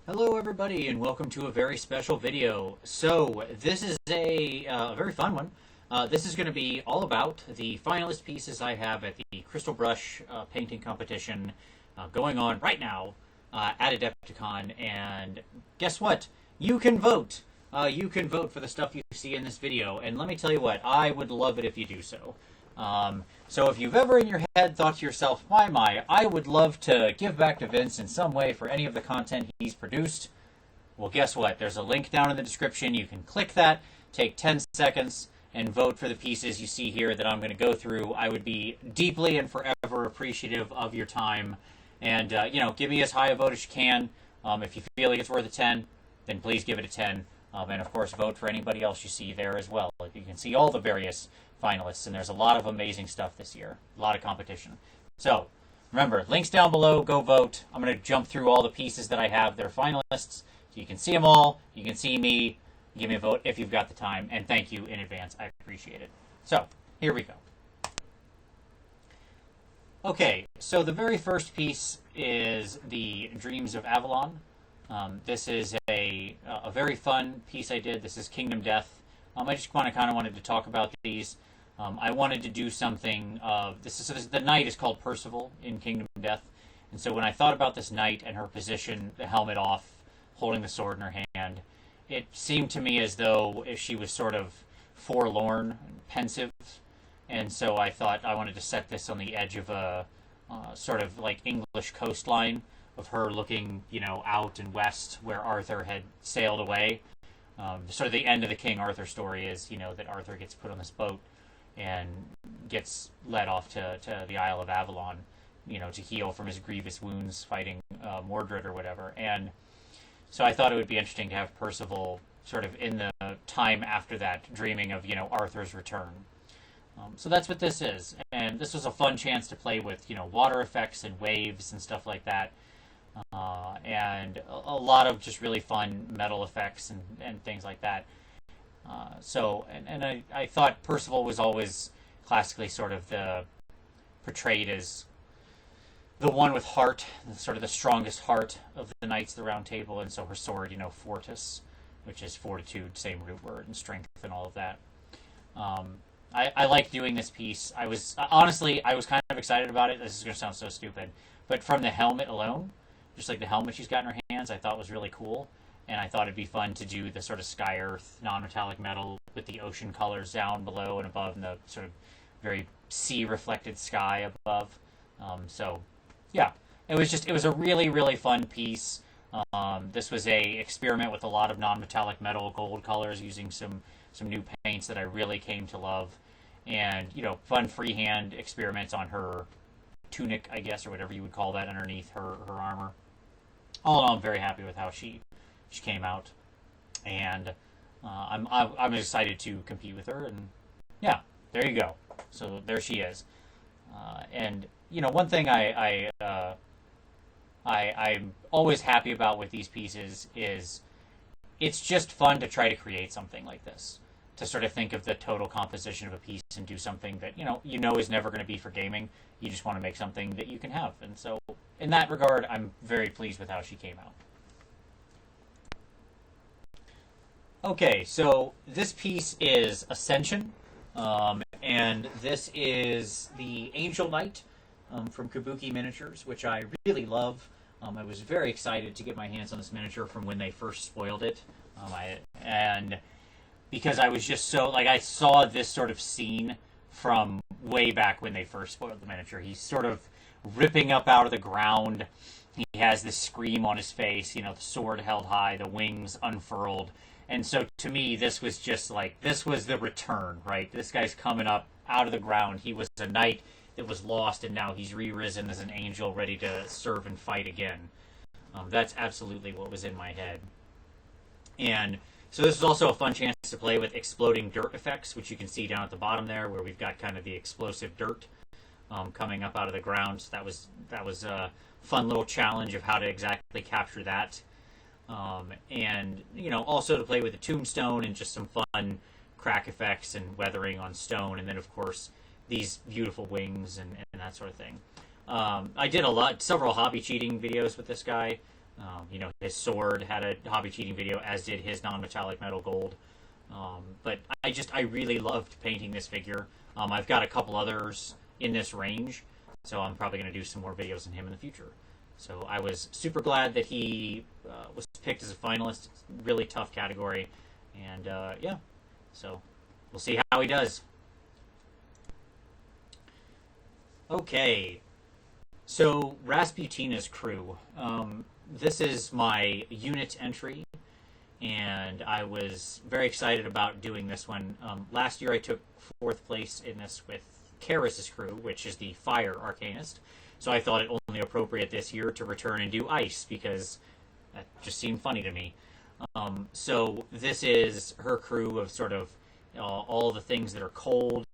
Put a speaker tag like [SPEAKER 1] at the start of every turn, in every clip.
[SPEAKER 1] Hello everybody and welcome to a very special video. So this is a very fun one. This is going to be all about the finalist pieces I have at the Crystal Brush painting competition going on right now at Adepticon. And guess what? You can vote. You can vote for the stuff you see in this video. And let me tell you what, I would love it if you do so. So if you've ever in your head thought to yourself, my, I would love to give back to Vince in some way for any of the content he's produced, well, guess what? There's a link down in the description. You can click that, take 10 seconds, and vote for the pieces you see here that I'm going to go through. I would be deeply and forever appreciative of your time. And, give me as high a vote as you can. If you feel like it's worth a 10, then please give it a 10. And, of course, vote for anybody else you see there as well. You can see all the various finalists, and there's a lot of amazing stuff this year. A lot of competition. So, remember, links down below. Go vote. I'm going to jump through all the pieces that I have. They're finalists, so you can see them all. You can see me. Give me a vote if you've got the time, and thank you in advance. I appreciate it. So, here we go. Okay, so the very first piece is the Dreams of Avalon. This is a very fun piece I did. This is Kingdom Death. I just kind of wanted to talk about these. I wanted to do something. The knight is called Percival in Kingdom Death, and so when I thought about this knight and her position, the helmet off, holding the sword in her hand, it seemed to me as though she was sort of forlorn, and pensive, and so I thought I wanted to set this on the edge of a sort of like English coastline of her looking, out and west where Arthur had sailed away. Sort of the end of the King Arthur story is, that Arthur gets put on this boat and gets led off to the Isle of Avalon, to heal from his grievous wounds fighting Mordred or whatever. And so I thought it would be interesting to have Percival sort of in the time after that, dreaming of, Arthur's return. So that's what this is. And this was a fun chance to play with, water effects and waves and stuff like that. And a lot of just really fun metal effects and things like that. I thought Percival was always classically sort of portrayed as the one with heart, sort of the strongest heart of the Knights of the Round Table, and so her sword, fortis, which is fortitude, same root word, and strength and all of that. I like doing this piece. I was kind of excited about it. This is going to sound so stupid, but from the helmet alone, just like the helmet she's got in her hands, I thought was really cool. And I thought it'd be fun to do the sort of sky earth non-metallic metal with the ocean colors down below and above, and the sort of very sea reflected sky above. It was a really, really fun piece. This was a experiment with a lot of non-metallic metal gold colors using some new paints that I really came to love. And, fun freehand experiments on her tunic, I guess, or whatever you would call that underneath her armor. All in all, I'm very happy with how she came out, and I'm excited to compete with her. And yeah, there you go. So there she is. And one thing I'm always happy about with these pieces is it's just fun to try to create something like this, to sort of think of the total composition of a piece and do something that is never going to be for gaming. You just want to make something that you can have. And so in that regard, I'm very pleased with how she came out. Okay, so this piece is Ascension, and this is the Angel Knight from Kabuki Miniatures, which I really love. I was very excited to get my hands on this miniature from when they first spoiled it, because I was just so, I saw this sort of scene from way back when they first spoiled the miniature. He's sort of ripping up out of the ground. He has this scream on his face, the sword held high, the wings unfurled. And so to me, this was just this was the return, right? This guy's coming up out of the ground. He was a knight that was lost, and now he's re-risen as an angel ready to serve and fight again. That's absolutely what was in my head. And so this is also a fun chance to play with exploding dirt effects, which you can see down at the bottom there, where we've got kind of the explosive dirt coming up out of the ground. So that was a fun little challenge of how to exactly capture that. And also to play with the tombstone and just some fun crack effects and weathering on stone, and then of course these beautiful wings and that sort of thing. I did several hobby cheating videos with this guy. His sword had a hobby cheating video, as did his non-metallic metal gold. But I really loved painting this figure. I've got a couple others in this range, so I'm probably going to do some more videos on him in the future. So I was super glad that he was picked as a finalist. It's a really tough category, and yeah, so we'll see how he does. Okay, so Rasputina's crew. This is my unit entry, and I was very excited about doing this one. Last year I took 4th place in this with Karis's crew, which is the Fire Arcanist. So I thought it only appropriate this year to return and do Ice, because that just seemed funny to me. So this is her crew of sort of all the things that are cold.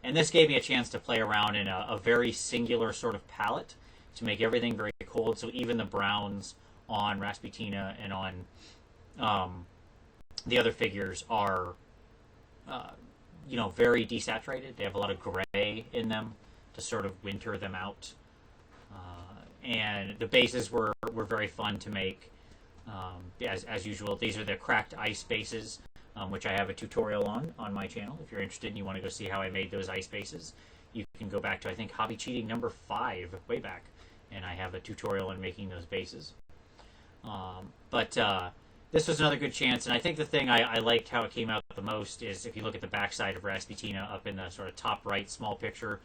[SPEAKER 1] And this gave me a chance to play around in a very singular sort of palette to make everything very cold. So even the browns on Rasputina and on the other figures are, very desaturated. They have a lot of gray in them to sort of winter them out. And the bases were very fun to make. As usual, these are the cracked ice bases, which I have a tutorial on my channel. If you're interested and you want to go see how I made those ice bases, you can go back to, I think, Hobby Cheating number 5, way back, and I have a tutorial on making those bases. But this was another good chance, and I think the thing I liked how it came out the most is if you look at the backside of Rasputina up in the sort of top right small picture.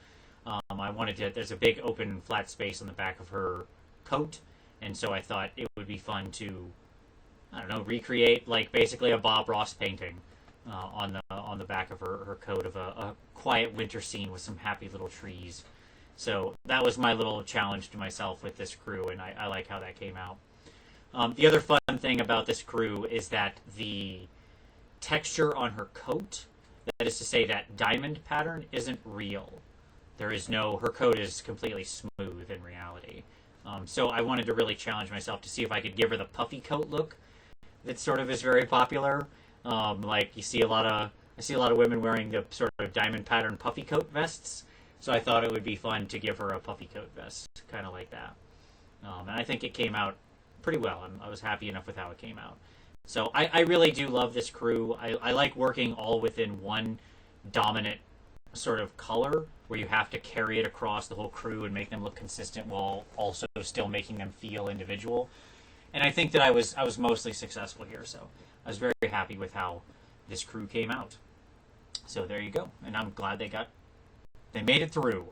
[SPEAKER 1] There's a big open flat space on the back of her coat, and so I thought it would be fun to, recreate like basically a Bob Ross painting on the back of her coat of a quiet winter scene with some happy little trees. So that was my little challenge to myself with this crew, and I like how that came out. The other fun thing about this crew is that the texture on her coat, that is to say that diamond pattern, isn't real. Her coat is completely smooth in reality. So I wanted to really challenge myself to see if I could give her the puffy coat look that sort of is very popular. Like I see a lot of women wearing the sort of diamond pattern puffy coat vests. So I thought it would be fun to give her a puffy coat vest, kind of like that. And I think it came out pretty well. I was happy enough with how it came out. So I really do love this crew. I like working all within one dominant sort of color, where you have to carry it across the whole crew and make them look consistent while also still making them feel individual. And I think that I was mostly successful here, so I was very happy with how this crew came out. So there you go, and I'm glad they made it through.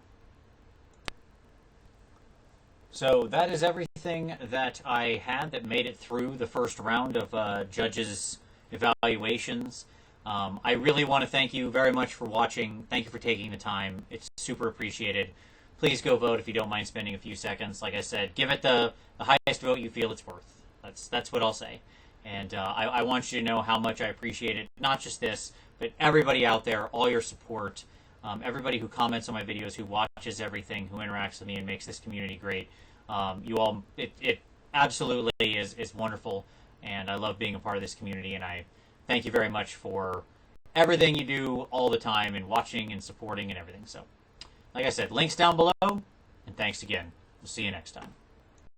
[SPEAKER 1] So that is everything that I had that made it through the first round of judges' evaluations. I really want to thank you very much for watching. Thank you for taking the time. It's super appreciated. Please go vote if you don't mind spending a few seconds. Like I said, give it the highest vote you feel it's worth. That's what I'll say. And I want you to know how much I appreciate it. Not just this, but everybody out there, all your support, everybody who comments on my videos, who watches everything, who interacts with me and makes this community great. You all, it absolutely is wonderful, and I love being a part of this community, and I thank you very much for everything you do all the time, and watching and supporting and everything. So, like I said, links down below, and thanks again. We'll see you next time.